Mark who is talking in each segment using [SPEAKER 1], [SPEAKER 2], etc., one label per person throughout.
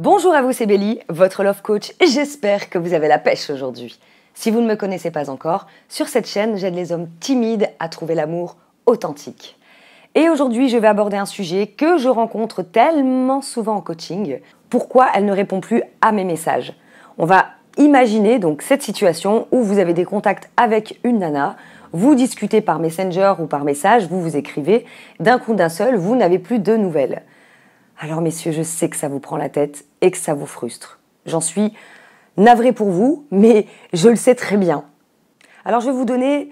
[SPEAKER 1] Bonjour à vous, c'est Bélie, votre love coach. J'espère que vous avez la pêche aujourd'hui. Si vous ne me connaissez pas encore, sur cette chaîne, j'aide les hommes timides à trouver l'amour authentique. Et aujourd'hui, je vais aborder un sujet que je rencontre tellement souvent en coaching. Pourquoi elle ne répond plus à mes messages? On va imaginer donc cette situation où vous avez des contacts avec une nana, vous discutez par Messenger ou par message, vous vous écrivez, d'un coup d'un seul, vous n'avez plus de nouvelles. Alors messieurs, je sais que ça vous prend la tête et que ça vous frustre. J'en suis navrée pour vous, mais je le sais très bien. Alors je vais vous donner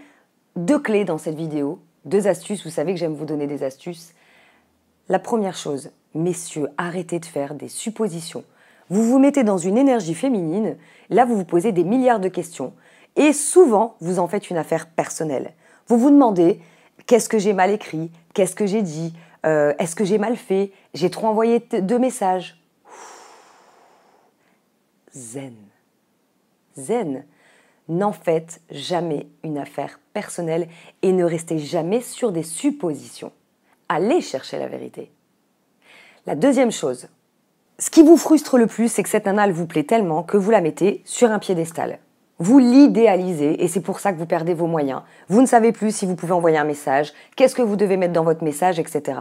[SPEAKER 1] 2 clés dans cette vidéo, 2 astuces, vous savez que j'aime vous donner des astuces. La première chose, messieurs, arrêtez de faire des suppositions. Vous vous mettez dans une énergie féminine, là vous vous posez des milliards de questions et souvent vous en faites une affaire personnelle. Vous vous demandez, qu'est-ce que j'ai mal écrit? Qu'est-ce que j'ai dit? Est-ce que j'ai mal fait? J'ai trop envoyé de messages. Zen. Zen. N'en faites jamais une affaire personnelle et ne restez jamais sur des suppositions. Allez chercher la vérité. La deuxième chose, ce qui vous frustre le plus, c'est que cette nana, elle vous plaît tellement que vous la mettez sur un piédestal. Vous l'idéalisez et c'est pour ça que vous perdez vos moyens. Vous ne savez plus si vous pouvez envoyer un message, qu'est-ce que vous devez mettre dans votre message, etc.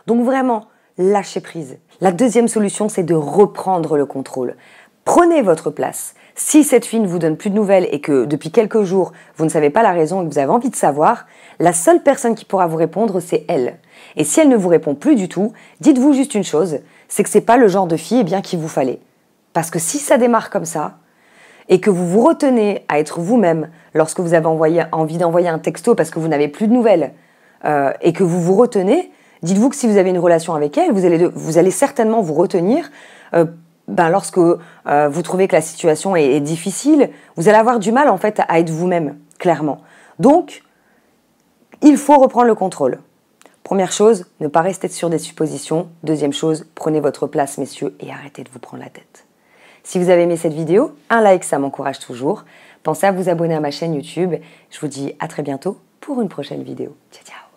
[SPEAKER 1] Donc vraiment, lâchez prise. La deuxième solution, c'est de reprendre le contrôle. Prenez votre place. Si cette fille ne vous donne plus de nouvelles et que depuis quelques jours, vous ne savez pas la raison et que vous avez envie de savoir, la seule personne qui pourra vous répondre, c'est elle. Et si elle ne vous répond plus du tout, dites-vous juste une chose, c'est que c'est pas le genre de fille qu'il vous fallait. Parce que si ça démarre comme ça, et que vous vous retenez à être vous-même lorsque vous avez envie d'envoyer un texto parce que vous n'avez plus de nouvelles, et que vous vous retenez, dites-vous que si vous avez une relation avec elle, vous allez certainement vous retenir lorsque vous trouvez que la situation est difficile, vous allez avoir du mal en fait à être vous-même, clairement. Donc, il faut reprendre le contrôle. Première chose, ne pas rester sur des suppositions. Deuxième chose, prenez votre place, messieurs, et arrêtez de vous prendre la tête. Si vous avez aimé cette vidéo, un like, ça m'encourage toujours. Pensez à vous abonner à ma chaîne YouTube. Je vous dis à très bientôt pour une prochaine vidéo. Ciao, ciao!